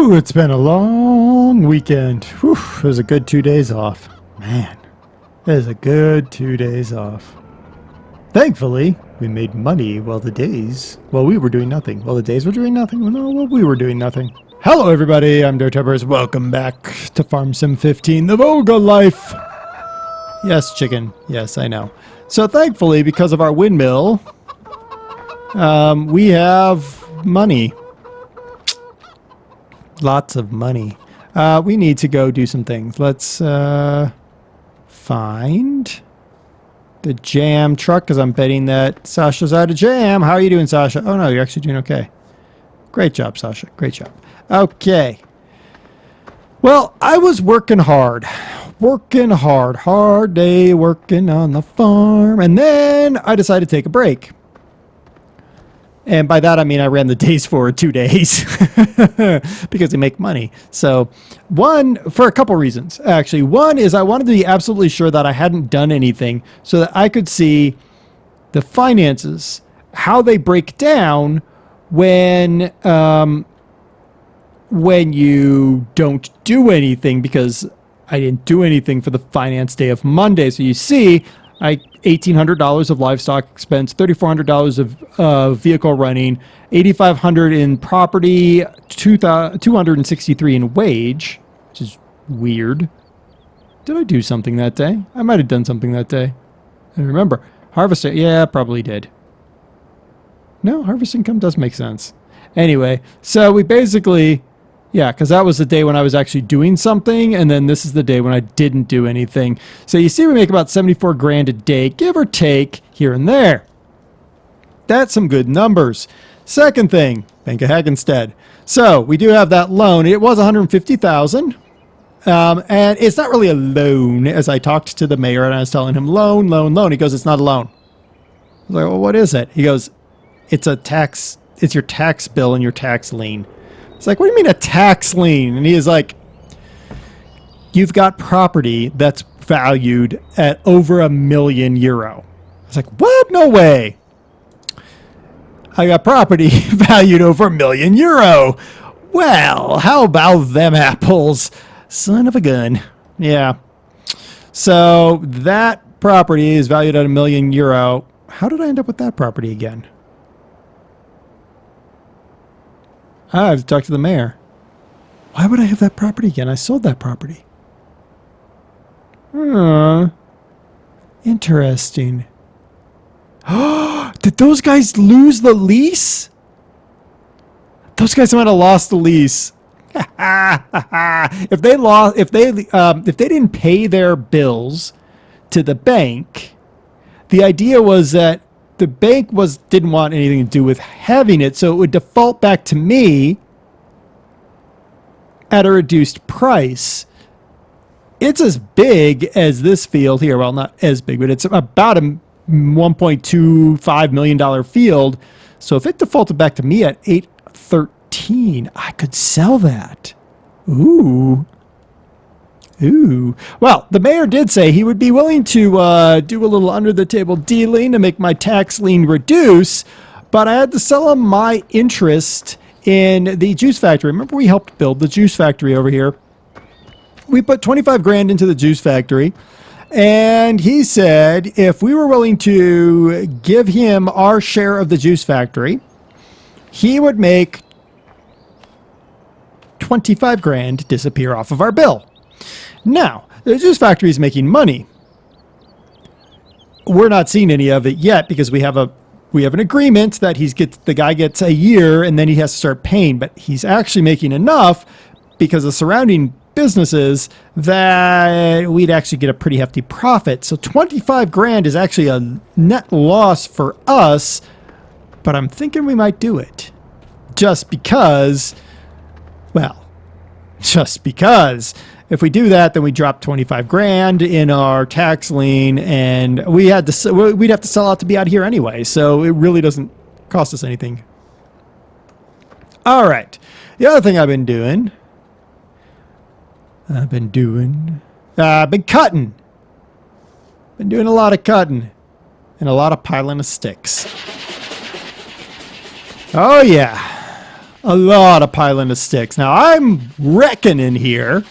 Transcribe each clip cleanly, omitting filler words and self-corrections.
Whew, it's been a long weekend. Whew, it was a good 2 days off. Man, it is a good 2 days off. Thankfully, we made money while we were doing nothing. While the days were doing nothing? Well, no, while we were doing nothing. Hello everybody, I'm DerTebbers. Welcome back to Farm Sim 15, the Volga life. Yes, chicken. Yes, I know. So thankfully, because of our windmill, we have money. Lots of money. We need to go do some things. Let's find the jam truck, because I'm betting that Sasha's out of jam. How are you doing, Sasha? Oh no, you're actually doing okay. Great job, Sasha. Great job. Okay. Well, I was working hard. Hard day working on the farm. And then I decided to take a break. And by that, I mean I ran the days forward 2 days because they make money. So for a couple reasons, actually. One is I wanted to be absolutely sure that I hadn't done anything so that I could see the finances, how they break down when you don't do anything, because I didn't do anything for the finance day of Monday. So you see, $1,800 of livestock expense, $3,400 of vehicle running, $8,500 in property, $263 in wage, which is weird. Did I do something that day? I might have done something that day. I don't remember. Harvest, yeah, probably did. No, harvest income does make sense. Anyway, so we basically, yeah, because that was the day when I was actually doing something, and then this is the day when I didn't do anything. So you see we make about 74 grand a day, give or take, here and there. That's some good numbers. Second thing, think of Haggenstead. So we do have that loan. It was $150,000. And it's not really a loan, as I talked to the mayor and I was telling him, loan, loan, loan. He goes, it's not a loan. I was like, well, what is it? He goes, it's a tax, it's your tax bill and your tax lien. It's like, what do you mean a tax lien? And he is like, you've got property that's valued at over €1 million. I was like, what? No way. I got property valued over €1 million. Well, how about them apples? Son of a gun. Yeah. So that property is valued at €1 million. How did I end up with that property again? I have to talk to the mayor. Why would I have that property again? I sold that property. Interesting. Did those guys lose the lease? Those guys might have lost the lease. If they didn't pay their bills to the bank, the idea was that the bank didn't want anything to do with having it, so it would default back to me at a reduced price. It's as big as this field here. Well, not as big, but it's about a $1.25 million field. So if it defaulted back to me at $813, I could sell that. Ooh. Ooh. Well, the mayor did say he would be willing to do a little under-the-table dealing to make my tax lien reduce, but I had to sell him my interest in the juice factory. Remember, we helped build the juice factory over here. We put 25 grand into the juice factory, and he said if we were willing to give him our share of the juice factory, he would make 25 grand disappear off of our bill. Now, the juice factory is making money. We're not seeing any of it yet because we have an agreement that the guy gets a year and then he has to start paying, but he's actually making enough because of surrounding businesses that we'd actually get a pretty hefty profit. So 25 grand is actually a net loss for us, but I'm thinking we might do it just because, well, just because. If we do that, then we drop 25 grand in our tax lien, and we'd have to sell out to be out here anyway. So it really doesn't cost us anything. All right. The other thing I've been doing, I've been cutting. Been doing a lot of cutting and a lot of piling of sticks. Oh yeah. A lot of piling of sticks. Now, I'm reckoning here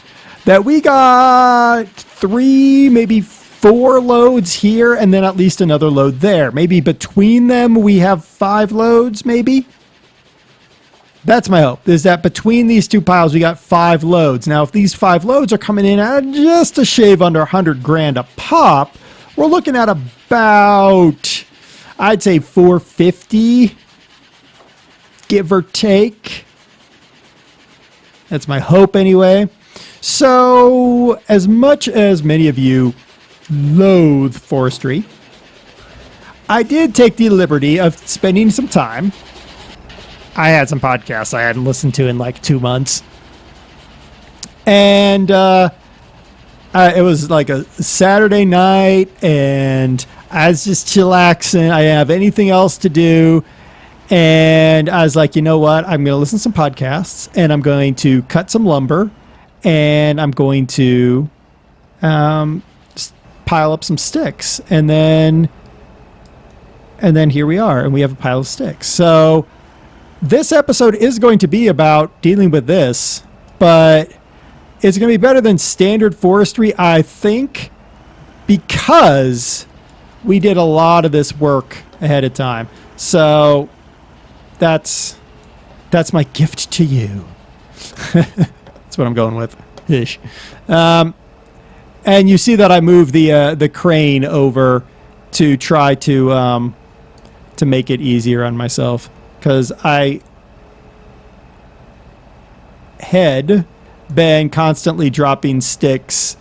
that we got 3, maybe 4 loads here, and then at least another load there. Maybe between them we have 5 loads, maybe? That's my hope, is that between these 2 piles we got 5 loads. Now, if these 5 loads are coming in at just a shave under 100 grand a pop, we're looking at about, I'd say 450, give or take. That's my hope anyway. So, as much as many of you loathe forestry, I did take the liberty of spending some time. I had some podcasts I hadn't listened to in like 2 months. And it was like a Saturday night, and I was just chillaxing. I didn't have anything else to do. And I was like, you know what? I'm going to listen to some podcasts, and I'm going to cut some lumber, and I'm going to just pile up some sticks. And then here we are, and we have a pile of sticks. So this episode is going to be about dealing with this, but it's going to be better than standard forestry, I think, because we did a lot of this work ahead of time. So that's my gift to you. That's what I'm going with. Ish. And you see that I moved the crane over to try to make it easier on myself, because I had been constantly dropping sticks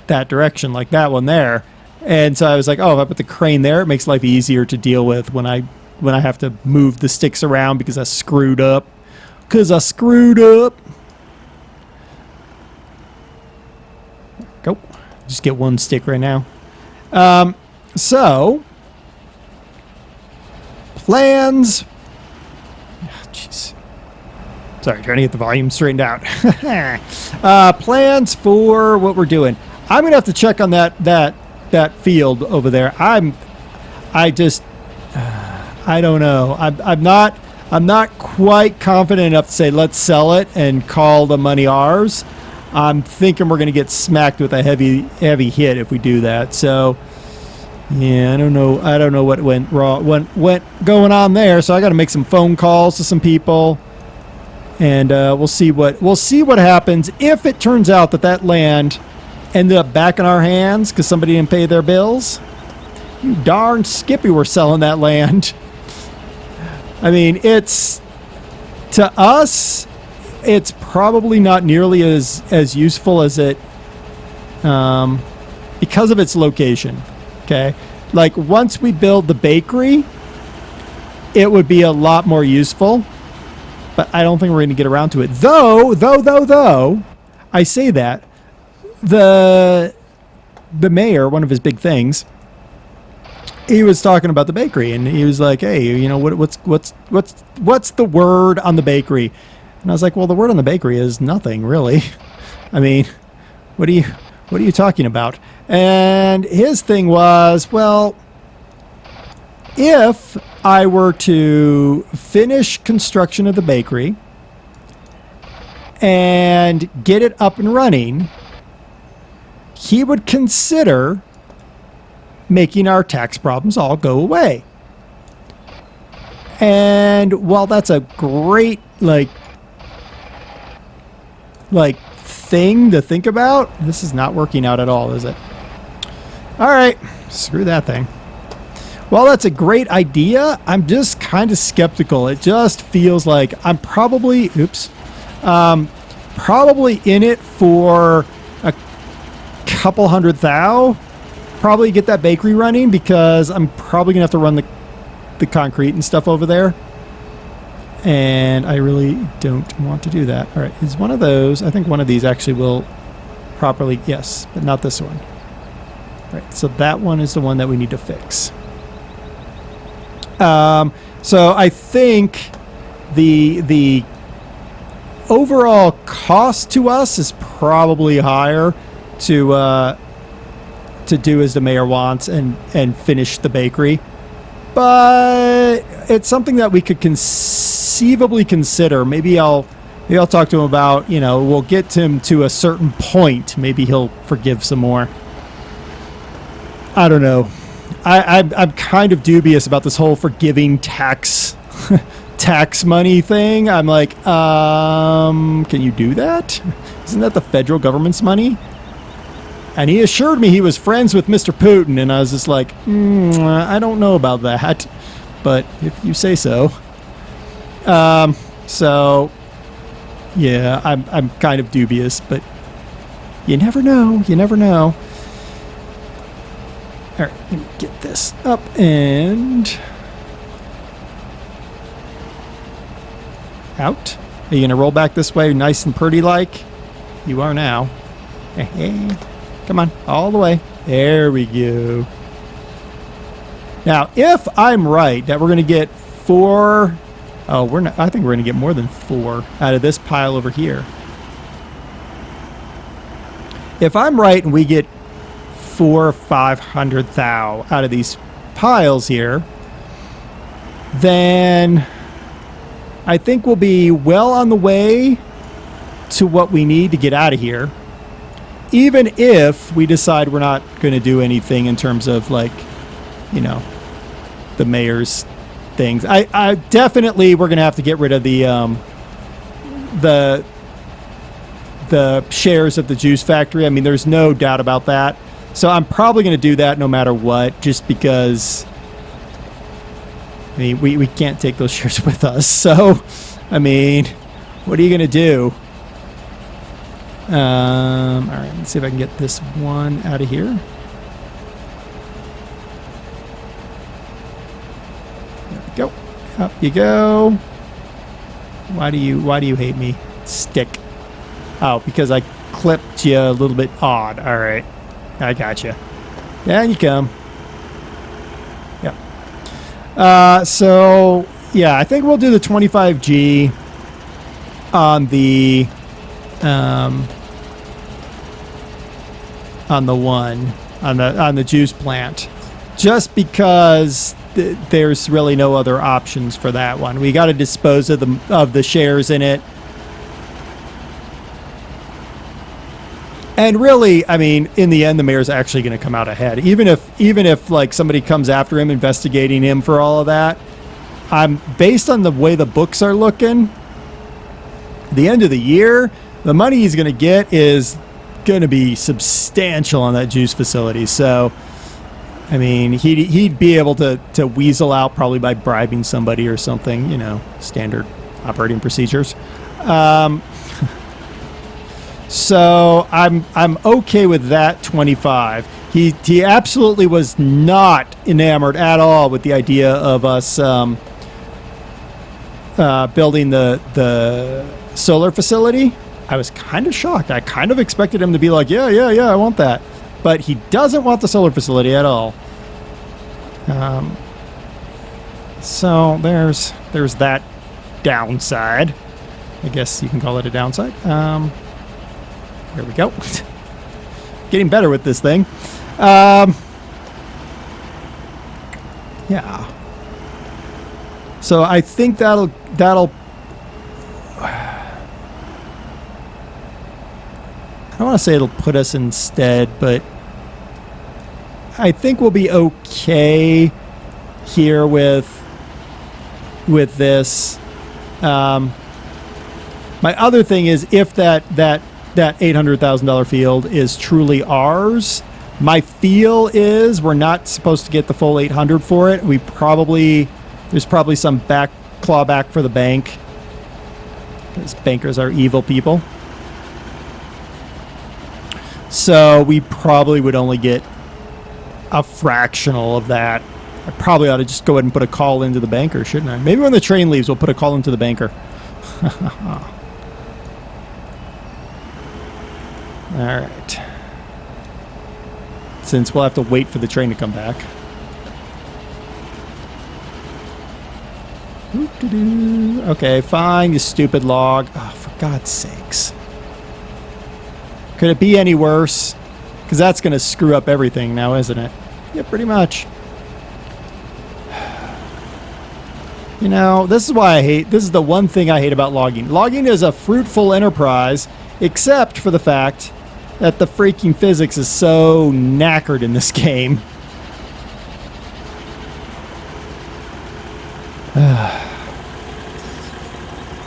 that direction, like that one there. And so I was like, oh, if I put the crane there, it makes life easier to deal with when I have to move the sticks around because I screwed up. Go. Just get one stick right now. So plans. Jeez. Sorry, trying to get the volume straightened out. Plans for what we're doing. I'm gonna have to check on that field over there. I don't know. I'm not quite confident enough to say let's sell it and call the money ours. I'm thinking we're going to get smacked with a heavy hit if we do that. So yeah, I don't know what went wrong, went going on there. So I got to make some phone calls to some people, and we'll see what happens. If it turns out that land ended up back in our hands because somebody didn't pay their bills, you darn skippy, we're selling that land. I mean, it's, to us, it's probably not nearly as useful as it, because of its location. Okay, like once we build the bakery, it would be a lot more useful, but I don't think we're going to get around to it. Though, I say that the mayor, one of his big things, he was talking about the bakery, and he was like, "Hey, you know what's the word on the bakery?" And I was like, "Well, the word on the bakery is nothing, really. I mean, what are you talking about?" And his thing was, well, if I were to finish construction of the bakery and get it up and running, he would consider making our tax problems all go away. And while that's a great like thing to think about, this is not working out at all, is it? All right, screw that thing. While that's a great idea, I'm just kind of skeptical. It just feels like I'm probably in it for a couple hundred thou. Probably get that bakery running, because I'm probably gonna have to run the concrete and stuff over there, and I really don't want to do that. All right, is one of those, I think one of these actually will properly, yes, but not this one. All right, so that one is the one that we need to fix. So I think the overall cost to us is probably higher to do as the mayor wants and finish the bakery, but it's something that we could consider conceivably consider. Maybe I'll talk to him about, we'll get him to a certain point. Maybe he'll forgive some more. I don't know. I'm kind of dubious about this whole forgiving tax money thing. I'm like, can you do that? Isn't that the federal government's money? And he assured me he was friends with Mr. Putin, and I was just like, I don't know about that, but if you say so. So, yeah, I'm kind of dubious, but you never know. You never know. All right, let me get this up and out. Are you going to roll back this way nice and pretty like? You are now. Hey, come on, all the way. There we go. Now, if I'm right that we're going to get 4... Oh, we're not. I think we're going to get more than 4 out of this pile over here. If I'm right and we get 400 or 500 thou out of these piles here, then I think we'll be well on the way to what we need to get out of here, even if we decide we're not going to do anything in terms of, like, the mayor's things. I definitely, we're going to have to get rid of the shares of the juice factory. I mean, there's no doubt about that. So I'm probably going to do that no matter what, just because, I mean, we can't take those shares with us. So, I mean, what are you going to do? All right, let's see if I can get this one out of here. There we go. Up you go. Why do you hate me? Stick. Oh, because I clipped you a little bit odd. All right. I gotcha. Down you come. Yep. So, yeah, I think we'll do the 25G on the on the juice plant, just because there's really no other options for that one. We got to dispose of the shares in it. And really, I mean, in the end, the mayor's actually going to come out ahead. Even if like somebody comes after him, investigating him for all of that, based on the way the books are looking, the end of the year, the money he's going to get is going to be substantial on that juice facility. So, I mean, he'd be able to weasel out probably by bribing somebody or something, standard operating procedures. So I'm okay with that 25. He absolutely was not enamored at all with the idea of us building the solar facility. I was kind of shocked. I kind of expected him to be like, yeah, I want that. But he doesn't want the solar facility at all. So there's that downside. I guess you can call it a downside. There we go. Getting better with this thing. Yeah. So I think that'll I don't want to say it'll put us instead, but I think we'll be okay here with this. My other thing is, if that $800,000 field is truly ours, my feel is we're not supposed to get the full 800 for it. There's probably some clawback for the bank, because bankers are evil people. So we probably would only get a fractional of that. I probably ought to just go ahead and put a call into the banker, shouldn't I? Maybe when the train leaves, we'll put a call into the banker. All right. Since we'll have to wait for the train to come back. Okay, fine, you stupid log. Oh, for God's sakes. Could it be any worse? Because that's going to screw up everything now, isn't it? Yeah, pretty much. You know, this is why I hate, this is the one thing I hate about logging. Logging is a fruitful enterprise, except for the fact that the freaking physics is so knackered in this game.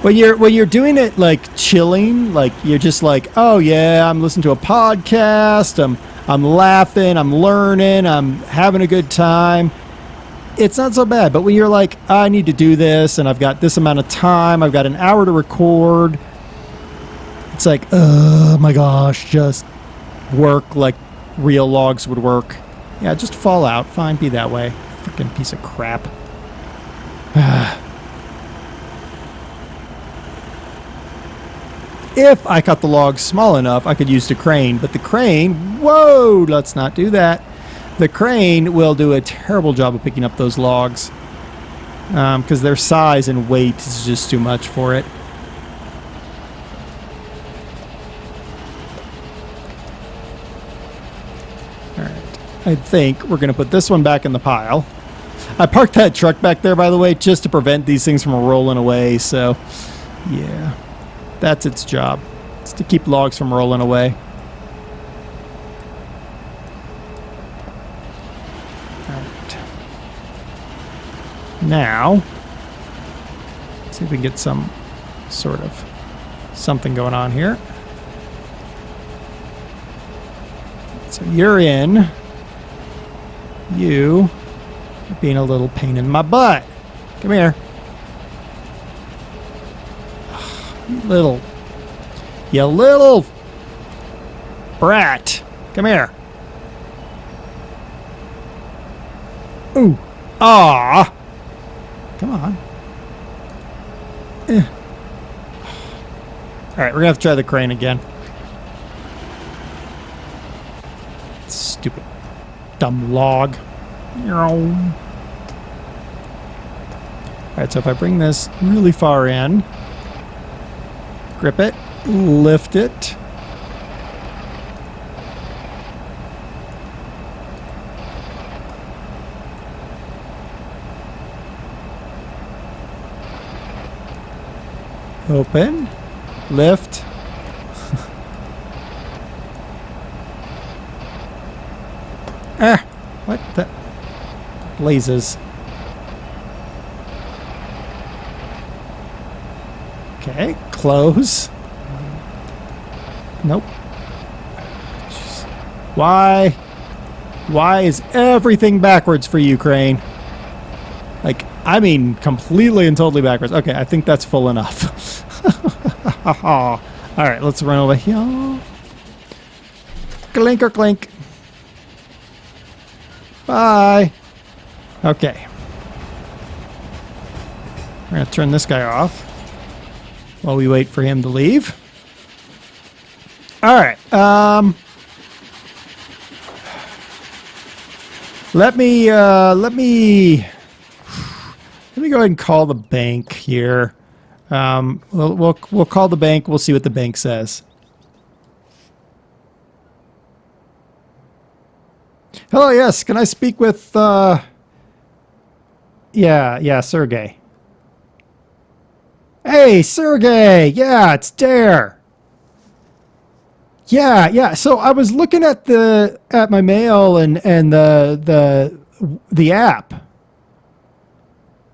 When you're doing it like chilling, like you're just like, oh yeah, I'm listening to a podcast, I'm laughing, I'm learning, I'm having a good time. It's not so bad. But when you're like, I need to do this and I've got this amount of time, I've got an hour to record, it's like, oh my gosh, just work like real logs would work. Yeah, just fall out. Fine, be that way. Freaking piece of crap. If I cut the logs small enough, I could use the crane. But the crane, whoa, let's not do that. The crane will do a terrible job of picking up those logs because their size and weight is just too much for it. All right, I think we're going to put this one back in the pile. I parked that truck back there, by the way, just to prevent these things from rolling away. So, yeah, that's its job. It's to keep logs from rolling away. Now, let's see if we can get some sort of something going on here. So you're in. You are being a little pain in my butt. Come here. You little brat. Come here. Ooh. Ah. Come on. All right, we're gonna have to try the crane again. Stupid, dumb log. All right, so if I bring this really far in, grip it, lift it. Open, lift. What the blazes? Okay, close. Nope. Jeez. Why is everything backwards for you, Crane? Like, I mean, completely and totally backwards. Okay, I think that's full enough. All right, let's run over here. Clink or clink. Bye. Okay. We're going to turn this guy off while we wait for him to leave. All right. Let me go ahead and call the bank here. We'll call the bank. We'll see what the bank says. Hello, yes. Can I speak with, yeah, Sergey. Hey, Sergey. Yeah, it's Dare. Yeah. So I was looking at my mail and the app.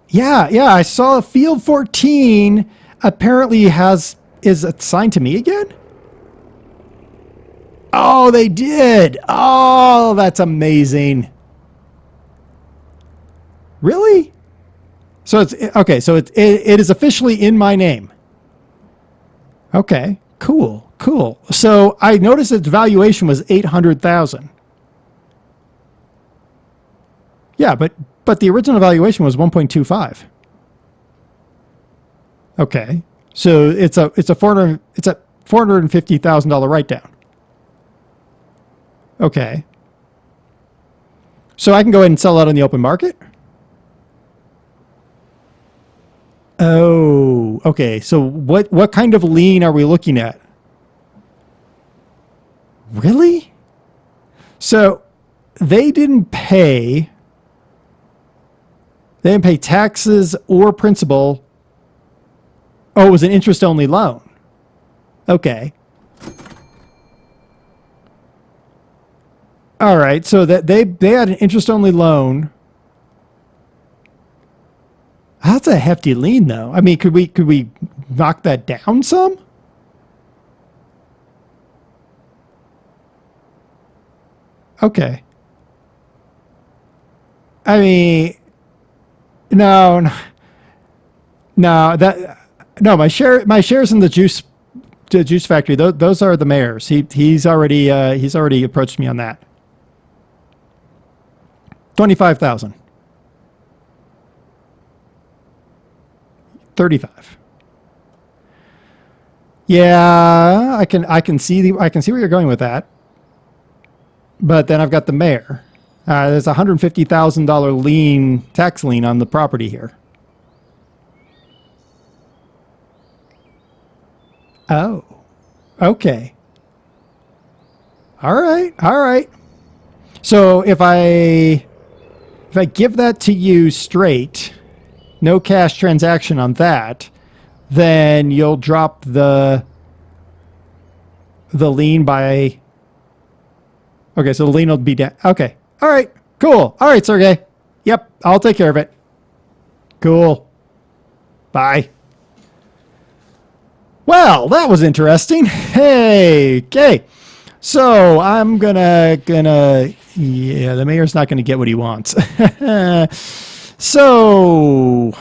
Yeah. I saw Field 14 apparently is assigned to me again. Oh, they did. Oh, that's amazing. Really? So it's okay. So it is officially in my name. Okay. Cool. So I noticed its valuation was 800,000. Yeah, but the original valuation was 1.25. Okay. So it's a $450,000 write down. Okay. So I can go ahead and sell out on the open market? Oh, okay. So what kind of lien are we looking at? Really? So they didn't pay They didn't pay taxes or principal. Oh, it was an interest-only loan. Okay. All right, so that they had an interest-only loan. That's a hefty lien, though. I mean, could we knock that down some? Okay. I mean, no, no. My shares in the juice factory. Those are the mayor's. He's already approached me on that. 25,000. 35. Yeah, I can see where you're going with that. But then I've got the mayor. There's a $150,000 tax lien on the property here. Oh, okay. All right. So if I give that to you straight, no cash transaction on that, then you'll drop the lien by. Okay, so the lien will be down. Okay. All right. Cool. All right, Sergey. Yep, I'll take care of it. Cool. Bye. Well, that was interesting. Hey, okay. So I'm gonna yeah, the mayor's not gonna get what he wants. So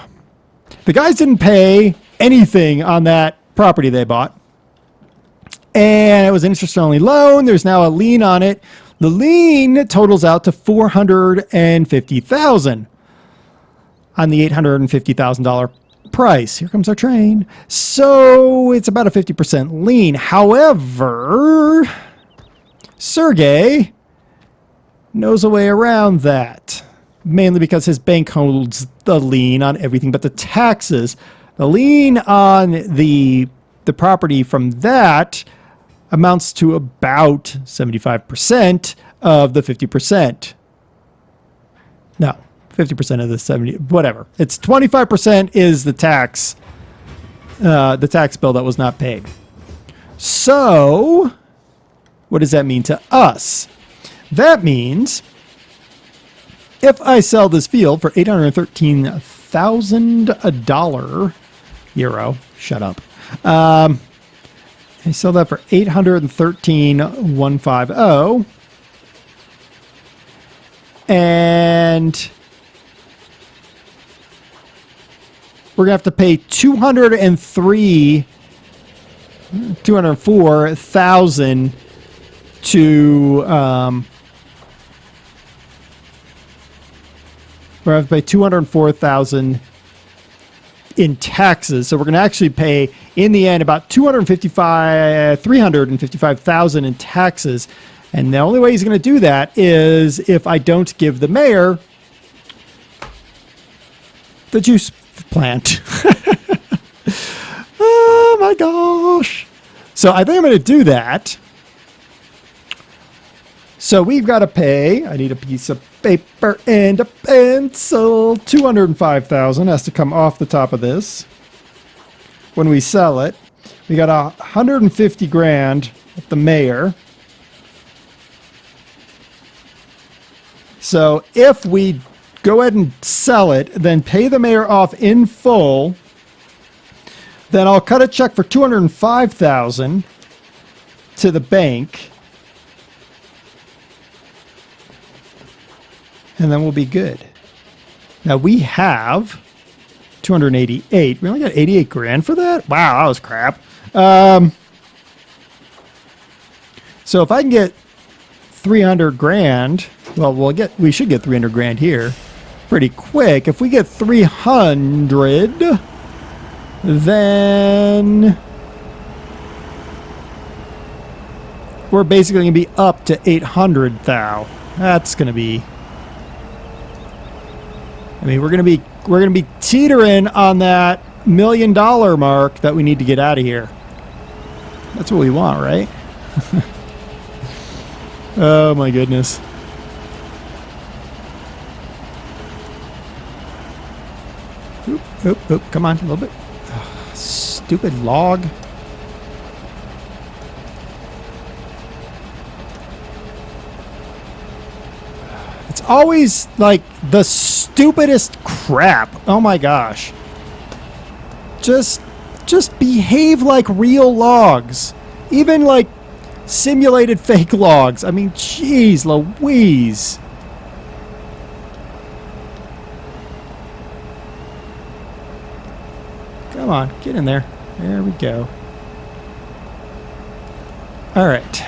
the guys didn't pay anything on that property they bought. And it was an interest-only loan. There's now a lien on it. The lien totals out to $450,000 on the $850,000 price. Here comes our train. So it's about a 50% lien. However, Sergey knows a way around that, mainly because his bank holds the lien on everything but the taxes. The lien on the property from that amounts to about 75% of the 50%. No, 50% of the 70, whatever. It's 25% is the tax bill that was not paid. So what does that mean to us? That means if I sell this field for $813,000 euro, shut up. I sell that for $813,150, and we're gonna have to pay $204,000 to we're gonna have to pay $204,000 in taxes. So we're going to actually pay, in the end, about $355,000 in taxes. And the only way he's going to do that is if I don't give the mayor the juice plant. Oh my gosh. So I think I'm going to do that. So we've got to pay, I need a piece of paper and a pencil. $205,000 has to come off the top of this when we sell it. We got $150,000 at the mayor. So if we go ahead and sell it, then pay the mayor off in full, then I'll cut a check for $205,000 to the bank. And then we'll be good. Now we have 288. We only got 88 grand for that? Wow, that was crap. So if I can get 300 grand, well, we should get 300 grand here pretty quick. If we get 300, then we're basically going to be up to 800 thou. That's going to be, I mean, we're going to be teetering on that $1 million mark that we need to get out of here. That's what we want, right? Oh my goodness. Oop, oop, come on, a little bit. Ugh, stupid log. It's always like the stupidest crap. Oh my gosh. Just behave like real logs. Even like simulated fake logs. I mean, jeez Louise. Come on, get in there. There we go. All right.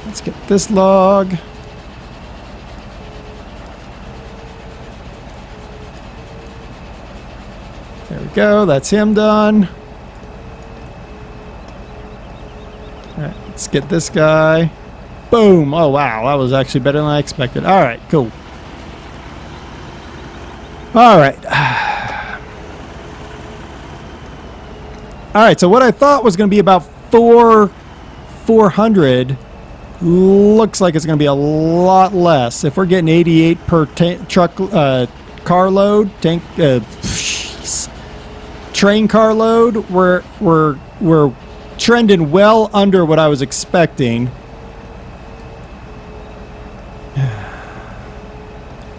Let's get this log. There we go. That's him done. All right, let's get this guy. Boom. Oh, wow. That was actually better than I expected. All right, cool. All right. All right, so what I thought was going to be about 400 looks like it's going to be a lot less. If we're getting 88 per truck car load, train car load, we're trending well under what I was expecting.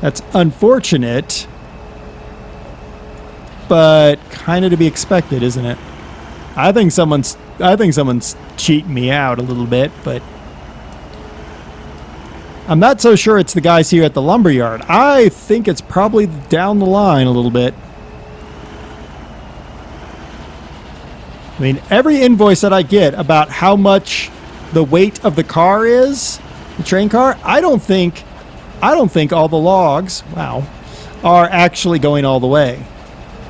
That's unfortunate, but kind of to be expected, isn't it? I think someone's cheating me out a little bit, but I'm not so sure it's the guys here at the lumberyard. I think it's probably down the line a little bit. I mean, every invoice that I get about how much the weight of the car is, the train car, I don't think all the logs, wow, are actually going all the way.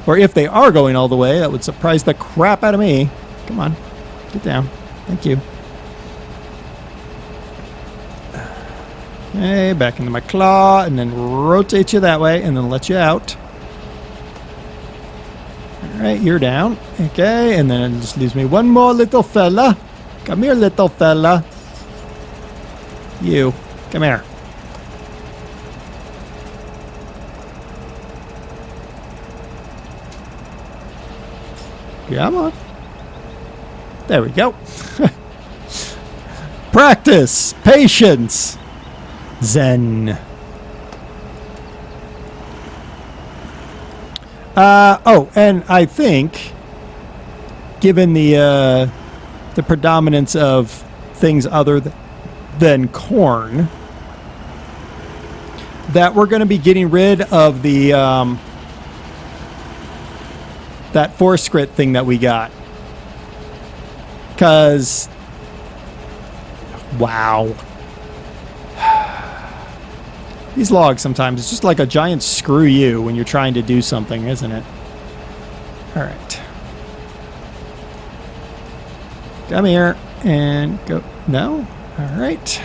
Or if they are going all the way, that would surprise the crap out of me. Come on, get down. Thank you. Okay, back into my claw, and then rotate you that way, and then let you out. All right, you're down. Okay, and then it just leaves me one more little fella. Come here, little fella. You, come here. Come on. There we go. Practice. Patience. Zen. Oh, and I think, given the predominance of things other than corn, that we're going to be getting rid of the that force grit thing that we got. Because, wow. These logs sometimes, it's just like a giant screw you when you're trying to do something, isn't it? All right. Come here and go. No? All right.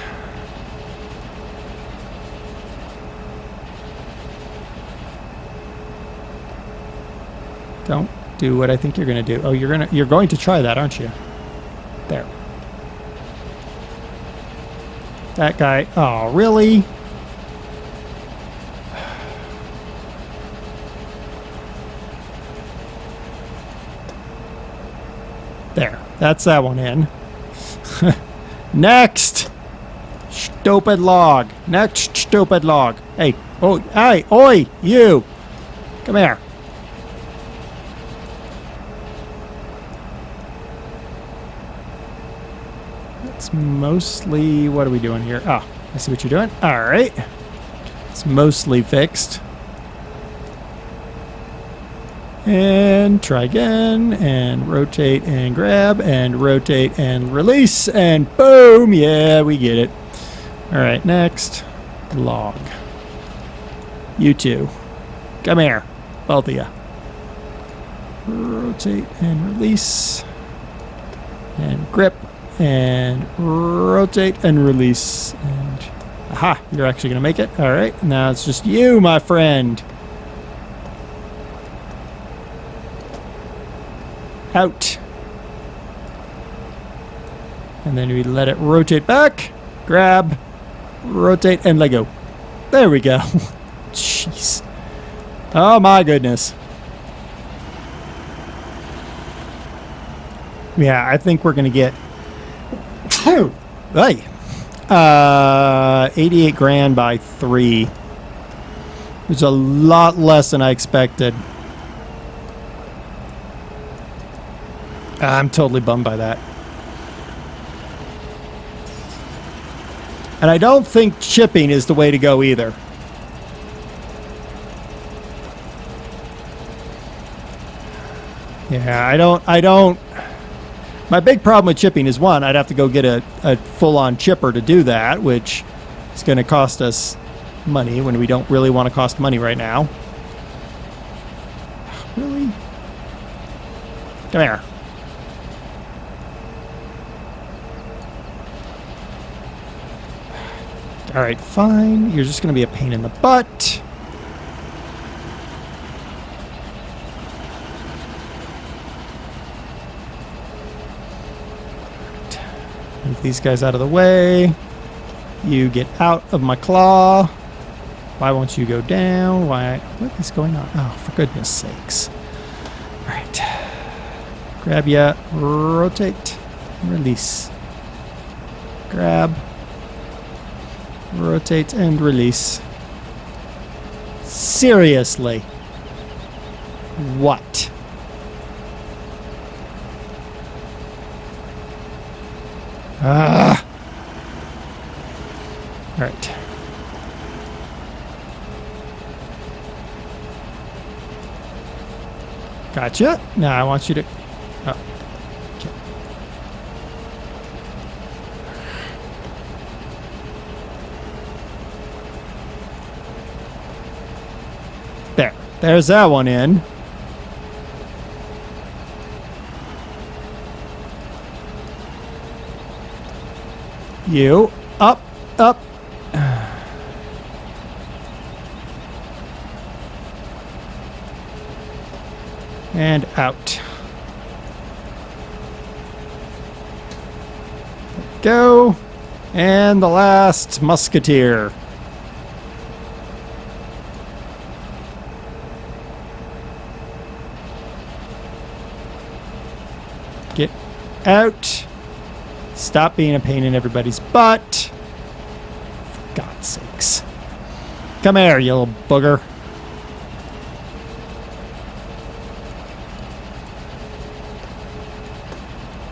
Don't do what I think you're going to do. Oh, you're going to try that, aren't you? There. That guy. Oh, really? There. That's that one in. Next. Stupid log. Next stupid log. Hey. Oh, hey. Oi. You. Come here. It's mostly... What are we doing here? Oh, I see what you're doing. All right. It's mostly fixed. And try again, and rotate and grab, and rotate and release, and boom! Yeah, we get it. All right, next. Log. You two. Come here. Both of you. Rotate and release. And grip. And rotate and release. And aha, you're actually going to make it. All right, now it's just you, my friend. Out. And then we let it rotate back, grab, rotate, and let go. There we go. Jeez. Oh my goodness. Yeah, I think we're gonna get 88 grand by 3. It's a lot less than I expected. I'm totally bummed by that. And I don't think chipping is the way to go either. Yeah, I don't. My big problem with chipping is, one, I'd have to go get a full-on chipper to do that, which is going to cost us money when we don't really want to cost money right now. Really? Come here. All right, fine. You're just going to be a pain in the butt. Move these guys out of the way. You get out of my claw. Why won't you go down? Why? What is going on? Oh, for goodness sakes. All right. Grab ya. Rotate. Release. Grab. Rotate and release. Seriously. What? Ah. All right. Gotcha. Now I want you to... Oh. Okay. There. There's that one in. You. Up. Up. And out. Go. And the last musketeer. Get out. Stop being a pain in everybody's butt. For God's sakes. Come here, you little booger.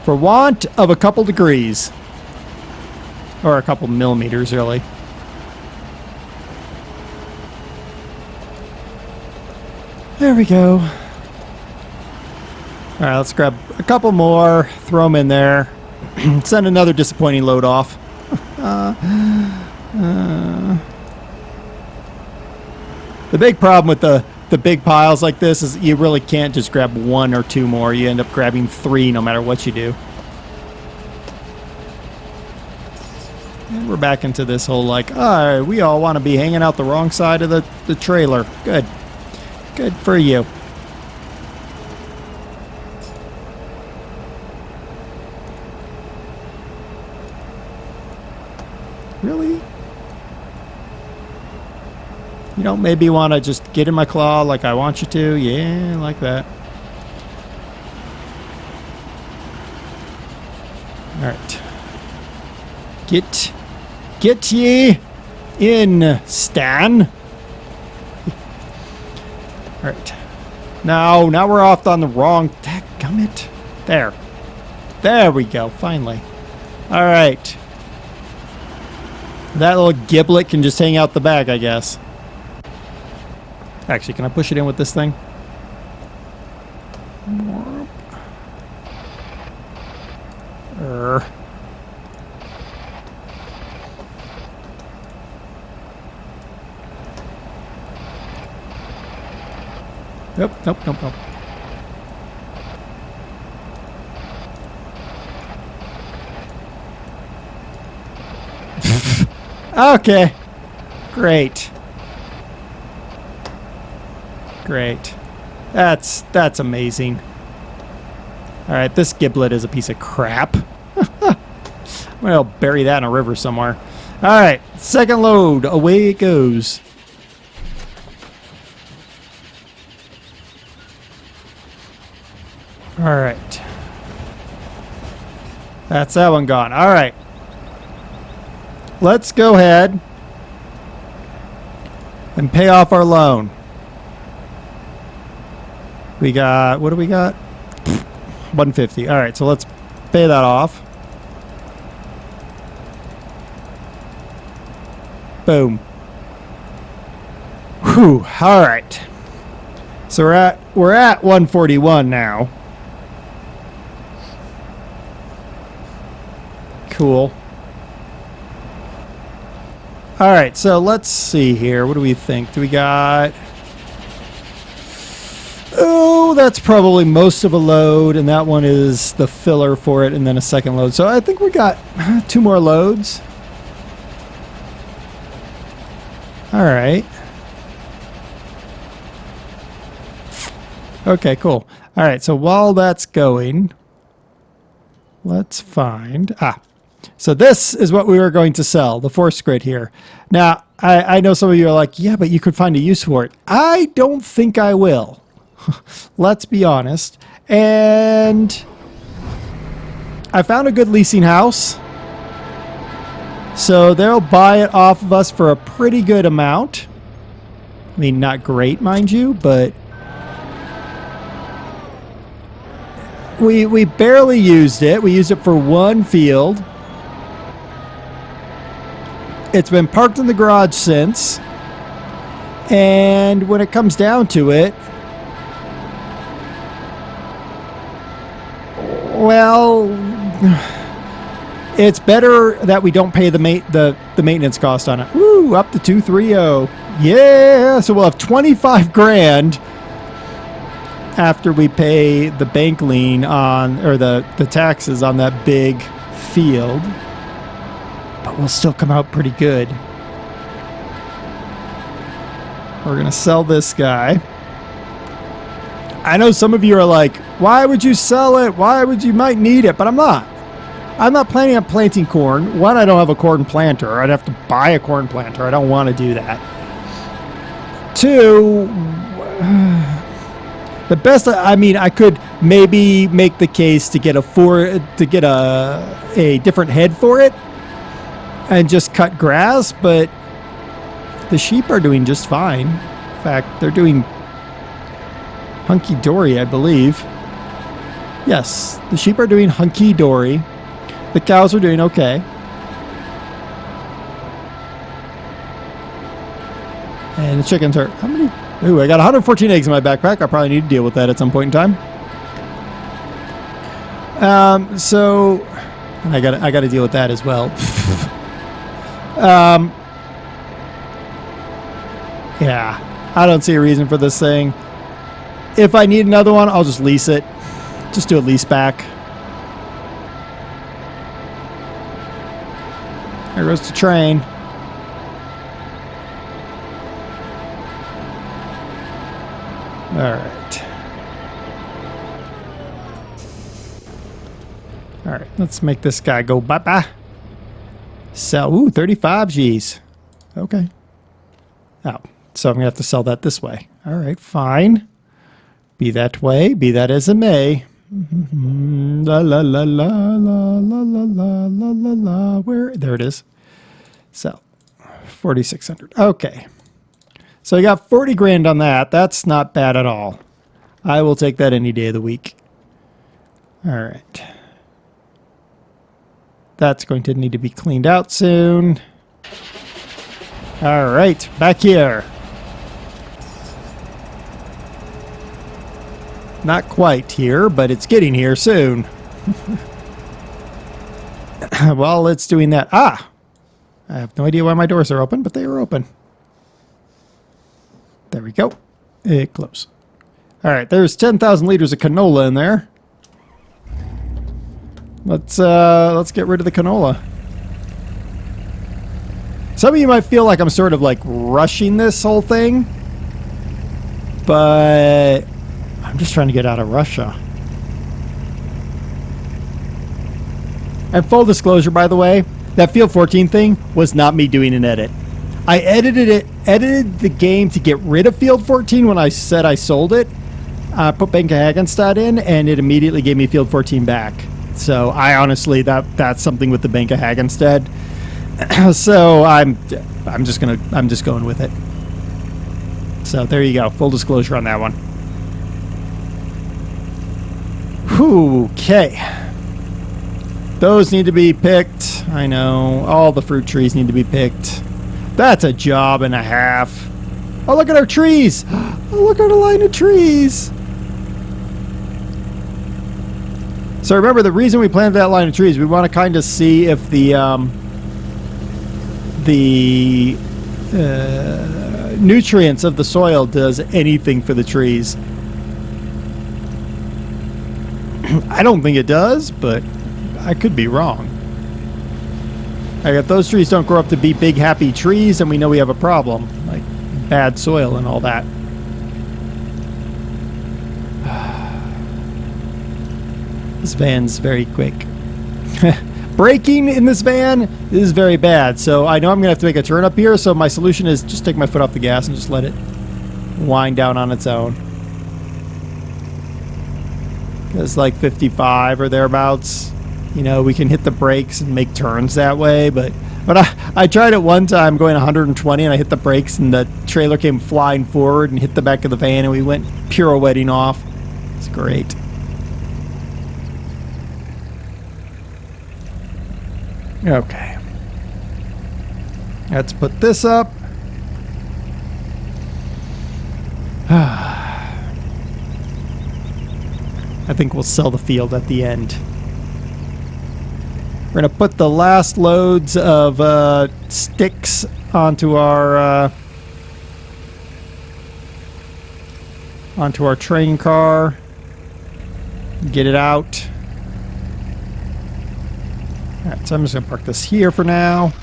For want of a couple degrees. Or a couple millimeters, really. There we go. Alright, let's grab a couple more. Throw them in there. Send another disappointing load off. The big problem with the big piles like this is you really can't just grab one or two more. You end up grabbing 3 no matter what you do. And we're back into this whole like, oh, we all want to be hanging out the wrong side of the trailer. Good. Good for you. Really? You don't maybe want to just get in my claw like I want you to? Yeah, like that. Alright. Get ye in, Stan. Alright. Now we're off on the wrong... Dadgummit. There. There we go, finally. Alright. That little giblet can just hang out the back, I guess. Actually, can I push it in with this thing? Nope. Okay. Great. That's amazing. Alright, this giblet is a piece of crap. I'm gonna bury that in a river somewhere. Alright, second load. Away it goes. All right. That's that one gone. All right. Let's go ahead and pay off our loan. We got, what do we got? 150. All right, so let's pay that off. Boom. Whew. All right. So we're at 141 now. Cool. All right, so let's see here. What do we think? Do we got... Oh, that's probably most of a load, and that one is the filler for it, and then a second load. So I think we got 2 more loads. All right. Okay, cool. All right, so while that's going, let's find... So this is what we were going to sell, the force grid here. Now, I know some of you are like, yeah, but you could find a use for it. I don't think I will. Let's be honest. And I found a good leasing house. So they'll buy it off of us for a pretty good amount. I mean, not great, mind you, but we barely used it. We used it for 1 field. It's been parked in the garage since. And when it comes down to it, well, it's better that we don't pay the maintenance cost on it. Woo, up to 230. Yeah, so we'll have 25 grand after we pay the bank lien on, or the taxes on that big field. But we'll still come out pretty good. We're going to sell this guy. I know some of you are like, why would you sell it? Why would you might need it? But I'm not. I'm not planning on planting corn. One, I don't have a corn planter. I'd have to buy a corn planter. I don't want to do that. 2, the best, I mean, I could maybe make the case to get a different head for it and just cut grass, but the sheep are doing just fine. In fact, they're doing hunky-dory, I believe. Yes, the sheep are doing hunky-dory. The cows are doing okay. And the chickens are... How many? Ooh, I got 114 eggs in my backpack. I probably need to deal with that at some point in time. So... And I got to deal with that as well. Yeah, I don't see a reason for this thing. If I need another one, I'll just lease it. Just do a lease back. There goes the train. All right. All right, let's make this guy go bye-bye. Sell, ooh, 35 G's. Okay. Oh, so I'm going to have to sell that this way. All right, fine. Be that way, be that as it may. La la la la la la la la la la la. Where? There it is. Sell. 4,600. Okay. So I got 40 grand on that. That's not bad at all. I will take that any day of the week. All right. That's going to need to be cleaned out soon. All right, back here. Not quite here, but it's getting here soon. While it's doing that... I have no idea why my doors are open, but they are open. There we go. Close. All right, there's 10,000 liters of canola in there. Let's get rid of the canola. Some of you might feel like I'm sort of like rushing this whole thing, but I'm just trying to get out of Russia. And full disclosure, by the way, that Field 14 thing was not me doing an edit. I edited the game to get rid of Field 14 when I said I sold it. I put Benka Hagenstad in, and it immediately gave me Field 14 back. So I honestly, that's something with the Benka Hagenstad. So I'm just going with it. So there you go. Full disclosure on that one. Okay. Those need to be picked. I know. All the fruit trees need to be picked. That's a job and a half. Oh, look at our trees. Oh, look at a line of trees. So remember, the reason we planted that line of trees, we want to kind of see if the nutrients of the soil does anything for the trees. I don't think it does, but I could be wrong. Like, if those trees don't grow up to be big, happy trees, then we know we have a problem, like bad soil and all that. This van's very quick. Braking in this van is very bad, so I know I'm going to have to make a turn up here, so my solution is just take my foot off the gas and just let it wind down on its own. It's like 55 or thereabouts. You know, we can hit the brakes and make turns that way, but I tried it one time going 120 and I hit the brakes and the trailer came flying forward and hit the back of the van and we went pirouetting off. It's great. Okay. Let's put this up. I think we'll sell the field at the end. We're going to put the last loads of sticks onto our train car. Get it out. Alright, so I'm just going to park this here for now.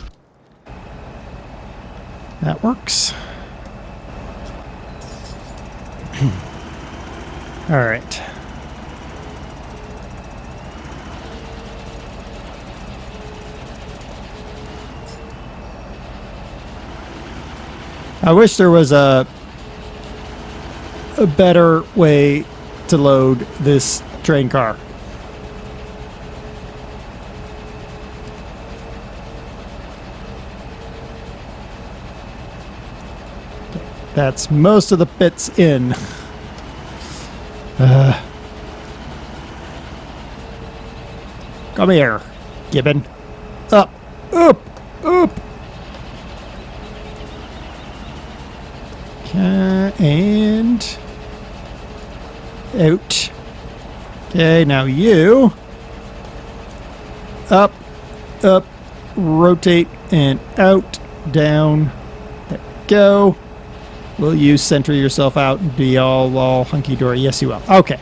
That works. Alright. I wish there was a better way to load this train car. That's most of the bits in. Come here, Gibbon. Up, up, up. And out. Okay, now you up, up, rotate, and out, down. There we go. Will you center yourself out and be all hunky-dory? Yes, you will. Okay.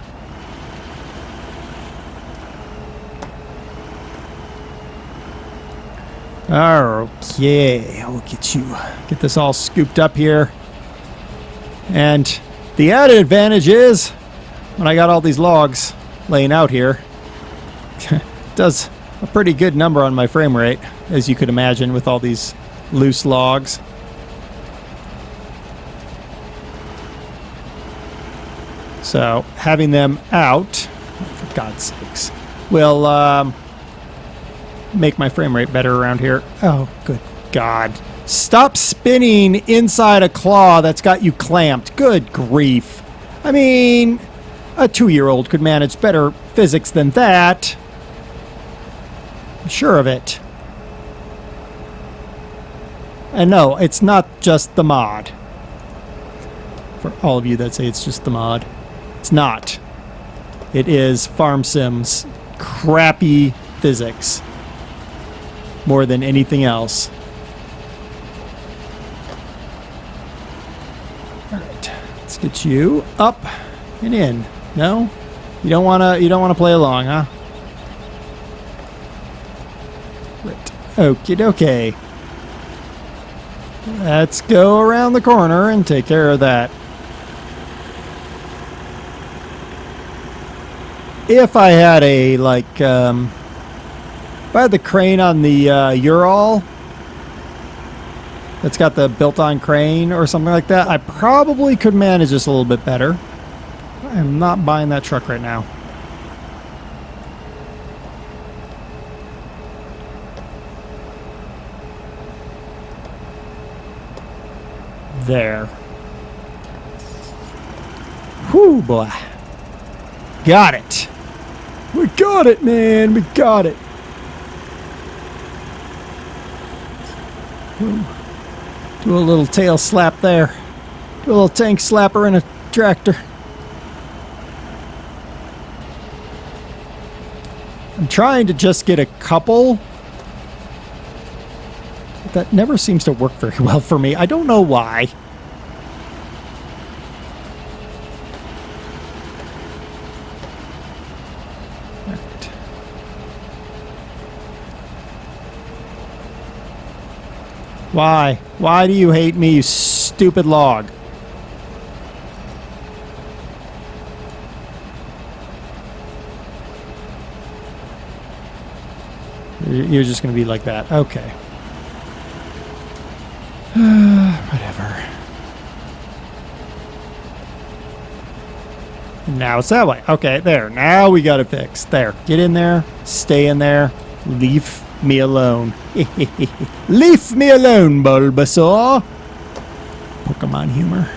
Okay, I'll get this all scooped up here. And the added advantage is, when I got all these logs laying out here, it does a pretty good number on my frame rate, as you could imagine, with all these loose logs. So having them out, for God's sakes, will make my frame rate better around here. Oh, good God. Stop spinning inside a claw that's got you clamped. Good grief. I mean, a 2-year-old could manage better physics than that. I'm sure of it. And no, it's not just the mod. For all of you that say it's just the mod. It's not. It is Farm Sim's crappy physics. More than anything else. Alright. Let's get you up and in. No? You don't wanna play along, huh? Right. Okie dokie. Let's go around the corner and take care of that. If I had a, like, if I had the crane on the Ural that's got the built-on crane or something like that, I probably could manage this a little bit better. I am not buying that truck right now. There. Whew, boy. Got it. We got it, man. We got it. Whew. Do a little tail slap there. Do a little tank slapper in a tractor. I'm trying to just get a couple. But that never seems to work very well for me. I don't know why. Right. Why? Why do you hate me, you stupid log? You're just going to be like that. Okay. Whatever. Now it's that way. Okay, there. Now we got it fixed. There. Get in there. Stay in there. Leave me alone. Leave me alone, Bulbasaur. Pokemon humor.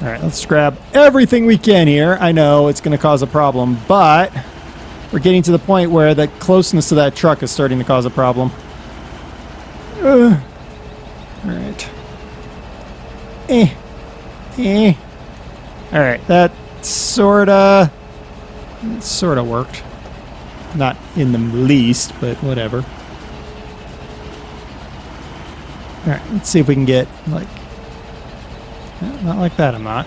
Alright, let's grab everything we can here. I know it's going to cause a problem, but we're getting to the point where the closeness to that truck is starting to cause a problem. Alright. Alright, that sorta worked. Not in the least, but whatever. Alright, let's see if we can get, like... not like that, I'm not.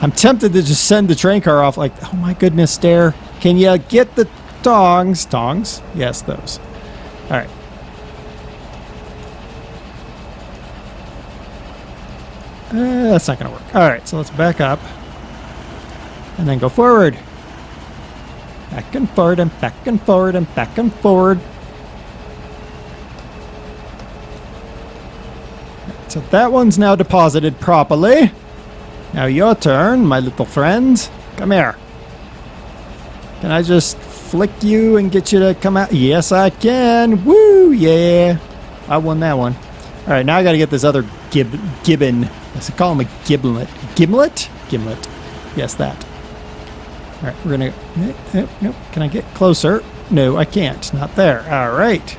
I'm tempted to just send the train car off like, oh my goodness, Dare. Can you get the tongs? Tongs? Yes, those. Alright. That's not going to work. Alright, so let's back up. And then go forward. Back and forward and back and forward and back and forward. So that one's now deposited properly. Now your turn, my little friend. Come here. Can I just flick you and get you to come out? Yes, I can. Woo, yeah. I won that one. All right, now I got to get this other gibbon. I call him a giblet. Gimlet? Gimlet. Yes, that. All right, we're going to... Nope. Can I get closer? No, I can't. Not there. All right.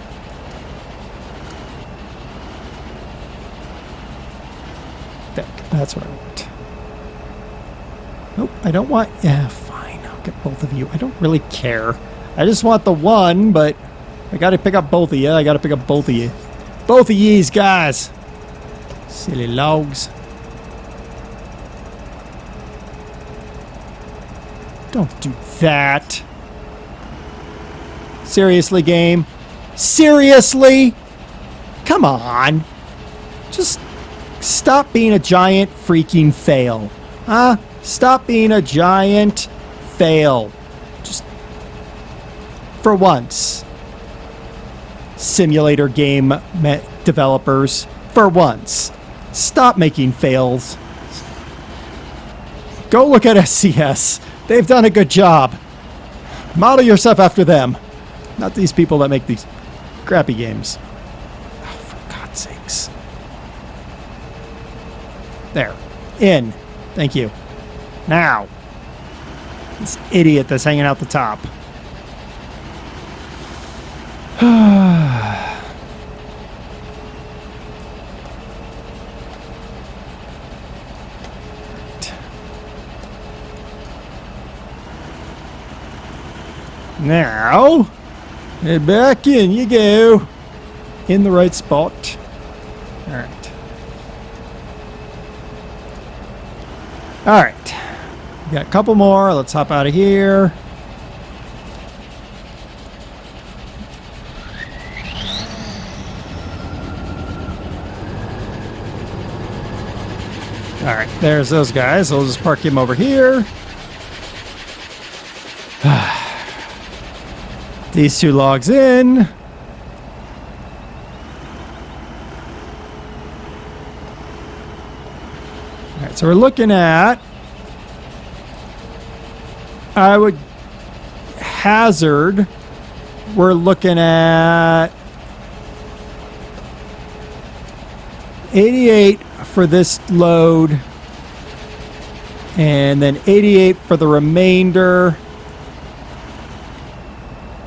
That's what I want. Nope, I don't want... Yeah, fine. I'll get both of you. I don't really care. I just want the one, but I gotta pick up both of you. I gotta pick up both of you. Both of yous, guys. Silly logs. Don't do that. Seriously, game? Seriously? Come on. Just... stop being a giant freaking fail. Huh? Stop being a giant fail. Just for once. Simulator game developers. For once. Stop making fails. Go look at SCS. They've done a good job. Model yourself after them. Not these people that make these crappy games. Oh, for God's sakes. There. In. Thank you. Now. This idiot that's hanging out the top. Now. Head back in you go. In the right spot. Alright. Alright. We got a couple more. Let's hop out of here. Alright, there's those guys. I'll just park him over here. These two logs in. All right, so we're looking at, I would hazard, we're looking at 88 for this load, and then 88 for the remainder.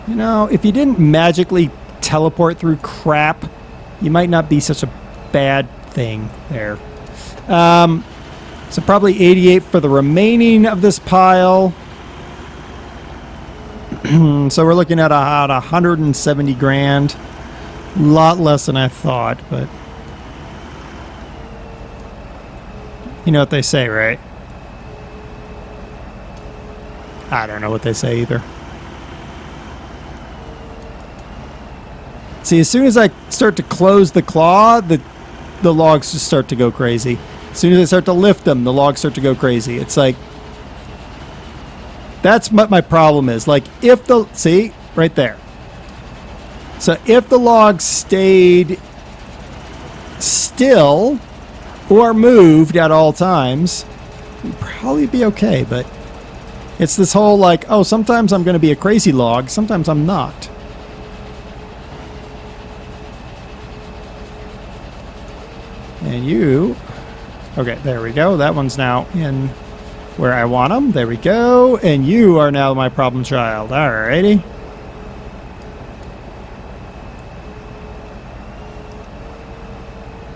You know, if you didn't magically teleport through crap, you might not be such a bad thing there. So probably 88 for the remaining of this pile. So we're looking at about 170 grand. A lot less than I thought, but you know what they say, right? I don't know what they say either. See, as soon as I start to close the claw, the logs just start to go crazy. As soon as I start to lift them, the logs start to go crazy. It's like, that's what my problem is. Like, if the, see, right there. So if the logs stayed still or moved at all times, it'd probably be okay. But it's this whole like, oh, sometimes I'm going to be a crazy log, sometimes I'm not. And you, okay, there we go. That one's now in where I want them. There we go. And you are now my problem child. Alrighty.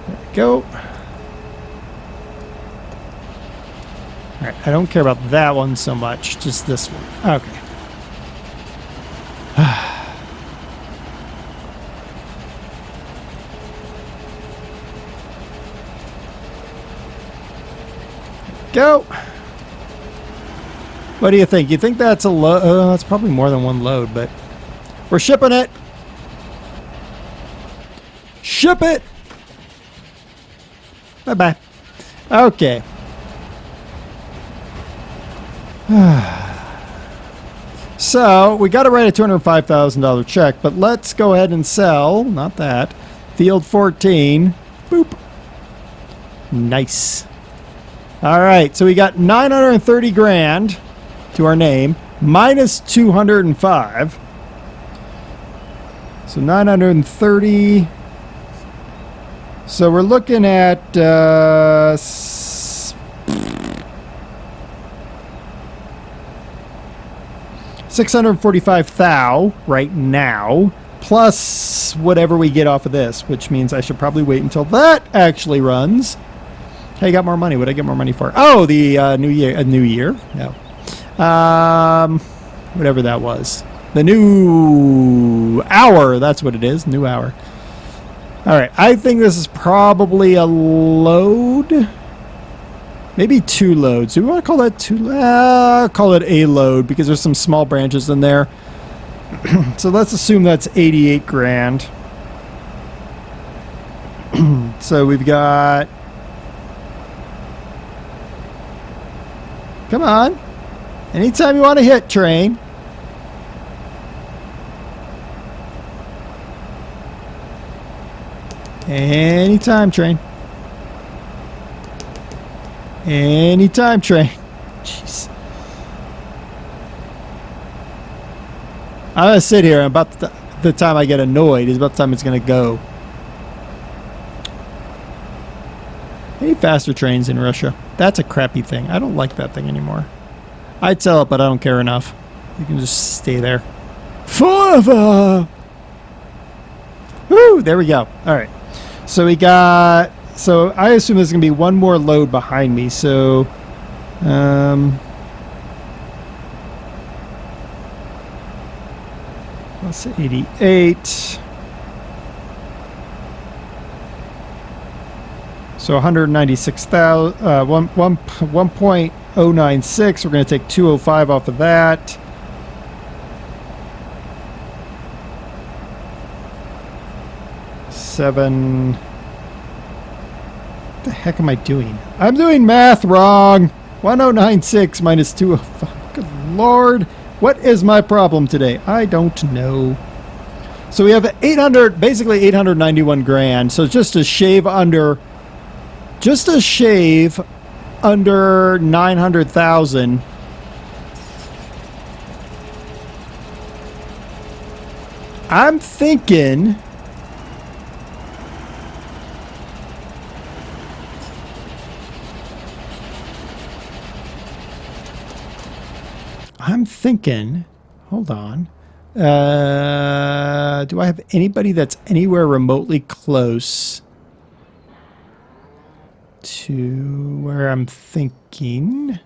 There we go. Alright, I don't care about that one so much. Just this one. Okay. Go. What do you think? You think that's a load? That's probably more than one load, but we're shipping it. Ship it. Bye-bye. Okay. So we got to write a $205,000 check, but let's go ahead and sell. Not that. Field 14. Boop. Nice. All right, so we got 930 grand to our name, minus 205. So 930. So we're looking at 645,000 right now, plus whatever we get off of this, which means I should probably wait until that actually runs. Hey, got more money. What did I get more money for? Oh, the new year. No. Whatever that was. The new hour. That's what it is. New hour. All right. I think this is probably a load. Maybe two loads. Do we want to call that two? I'll call it a load because there's some small branches in there. So let's assume that's 88 grand. So we've got... Come on. Anytime you want to hit, train. Anytime, train. Anytime, train. Jeez. I'm going to sit here and about the time I get annoyed is about the time it's going to go. Any faster trains in Russia? That's a crappy thing. I don't like that thing anymore. I'd sell it, but I don't care enough. You can just stay there. Forever! Woo! There we go. All right. So we got... So I assume there's going to be one more load behind me. So... let's say 88... So 196,000, 1.096. We're going to take 205 off of that. Seven. What the heck am I doing? I'm doing math wrong. 1096 minus 205. Good Lord. What is my problem today? I don't know. So we have 800, basically 891 grand. So just a shave under... Just a shave under 900,000. I'm thinking hold on. Do I have anybody that's anywhere remotely close to where I'm thinking?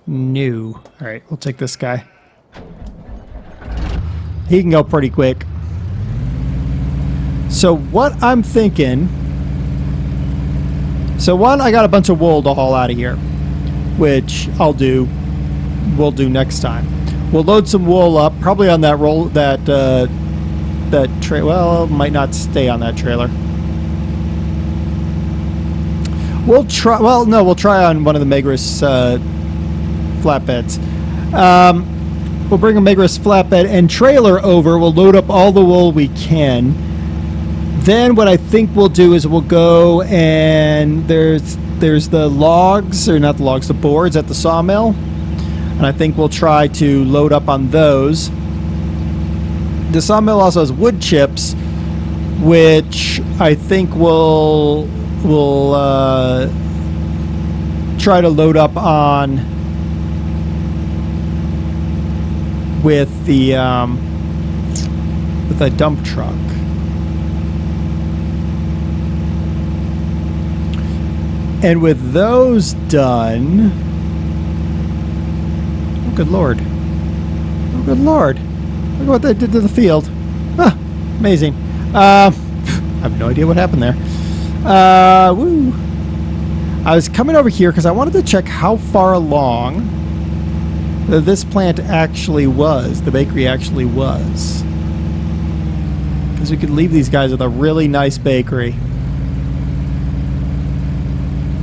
No. All right, we'll take this guy. He can go pretty quick. So what I'm thinking... So one, I got a bunch of wool to haul out of here, which we'll do next time. We'll load some wool up, probably on that well, might not stay on that trailer. We'll try, well, no, we'll try on one of the Megris flatbeds. We'll bring a Megris flatbed and trailer over. We'll load up all the wool we can. Then what I think we'll do is we'll go and there's the logs, or not the logs, the boards at the sawmill. And I think we'll try to load up on those. The sawmill also has wood chips, which I think we'll try to load up on with the dump truck. And with those done, oh good lord, oh good lord, look at what they did to the field. Ah, amazing. I have no idea what happened there. Woo. I was coming over here because I wanted to check how far along this plant actually was, the bakery actually was. Because we could leave these guys with a really nice bakery.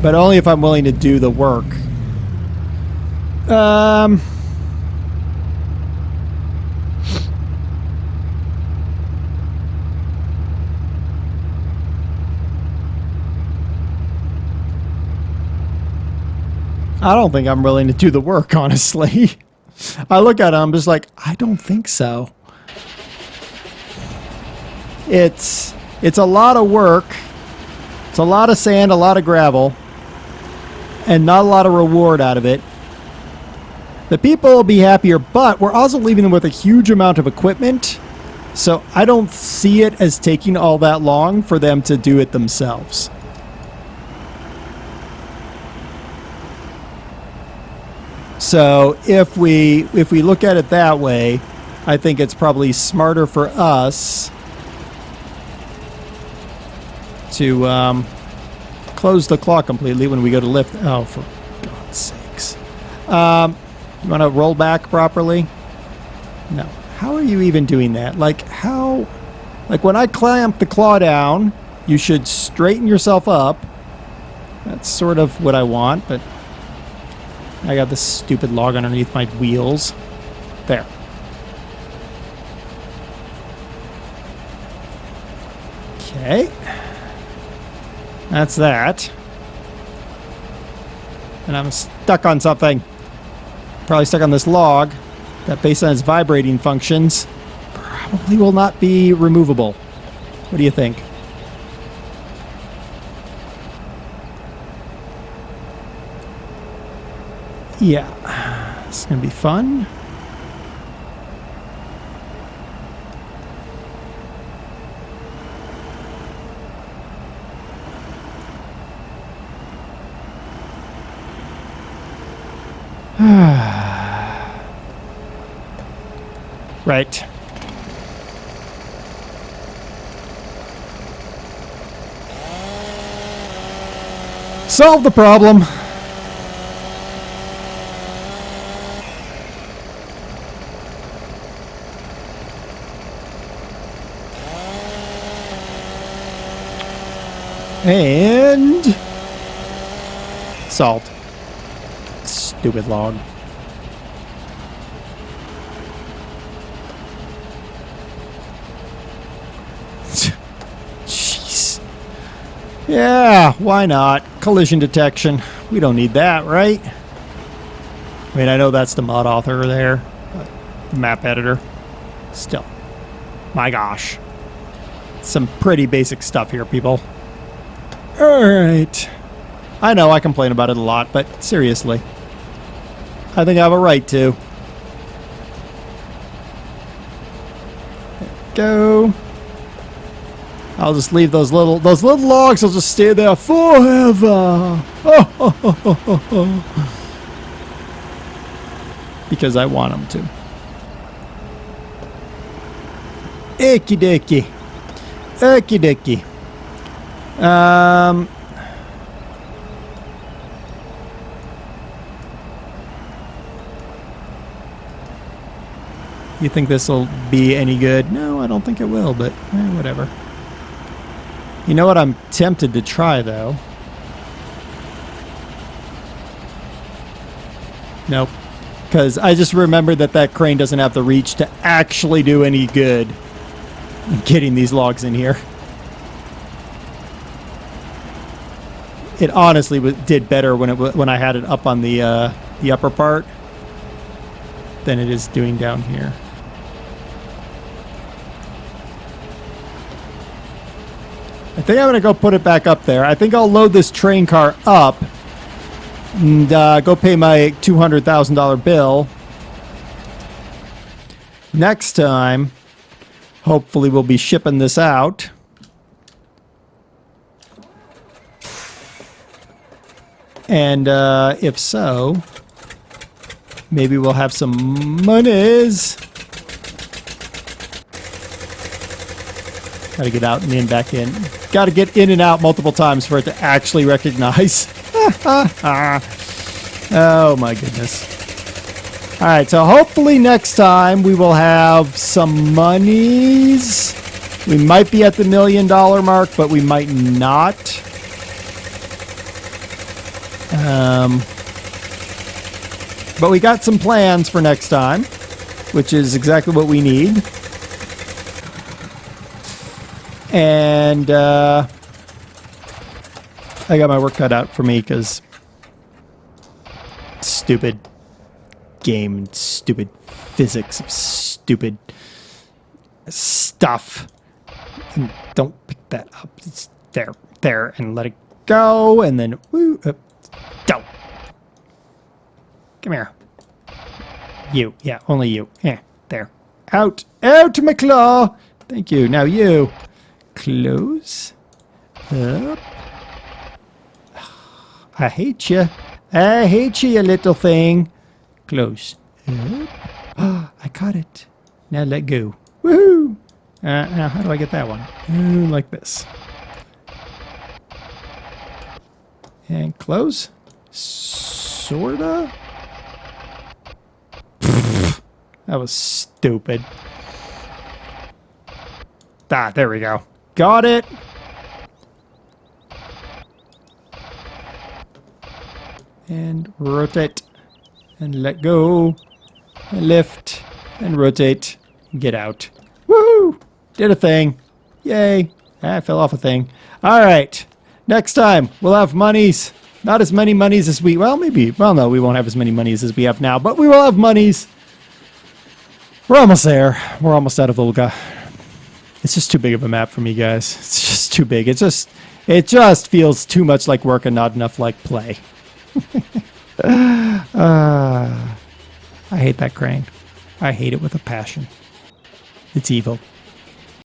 But only if I'm willing to do the work. I don't think I'm willing to do the work, honestly. I look at it, I'm just like, I don't think so. It's a lot of work. It's a lot of sand, a lot of gravel, and not a lot of reward out of it. The people will be happier, but we're also leaving them with a huge amount of equipment, so I don't see it as taking all that long for them to do it themselves. So if we look at it that way, I think it's probably smarter for us to close the claw completely when we go to lift. Oh, for God's sakes. You want to roll back properly? No. How are you even doing that? Like, how? Like, when I clamp the claw down, you should straighten yourself up. That's sort of what I want, but I got this stupid log underneath my wheels. There. Okay. That's that. And I'm stuck on something. Probably stuck on this log that, based on its vibrating functions, probably will not be removable. What do you think? Yeah, it's gonna be fun. Right. Solve the problem. And solved. Stupid log. Jeez. Yeah, why not? Collision detection. We don't need that, right? I mean, I know that's the mod author there, the map editor. Still, my gosh. Some pretty basic stuff here, people. Alright. I know I complain about it a lot, but seriously. I think I have a right to. Go. I'll just leave those little logs. I'll just stay there forever. Because I want them to. Icky dicky. Icky dicky. You think this will be any good? No, I don't think it will, but whatever. You know what I'm tempted to try, though? Nope. Because I just remembered that crane doesn't have the reach to actually do any good in getting these logs in here. It honestly did better when I had it up on the upper part than it is doing down here. I think I'm going to go put it back up there. I think I'll load this train car up and go pay my $200,000 bill. Next time, hopefully we'll be shipping this out. And if so, maybe we'll have some monies. Gotta get out and in, back in. Gotta get in and out multiple times for it to actually recognize. Oh my goodness. Alright, so hopefully next time we will have some monies. We might be at the $1 million mark, but we might not. But we got some plans for next time, which is exactly what we need. And I got my work cut out for me because stupid game, stupid physics, stupid stuff. And don't pick that up. It's there, and let it go, and then woo, don't. Come here. You, yeah, only you. Yeah, there. Out, my claw. Thank you. Now you. Close. Up. I hate you. I hate you, you little thing. Close. Up. Oh, I caught it. Now let go. Woohoo! Now how do I get that one? Like this. And close. Sorta. That was stupid. Ah, there we go. Got it. And rotate. And let go. And lift. And rotate. Get out. Woohoo! Did a thing. Yay. I fell off a thing. Alright. Next time, we'll have monies. Not as many monies as we... Well, maybe... Well, no, we won't have as many monies as we have now. But we will have monies. We're almost there. We're almost out of Volga. It's just too big of a map for me, guys. It's just too big. It just feels too much like work and not enough like play. I hate that crane. I hate it with a passion. It's evil.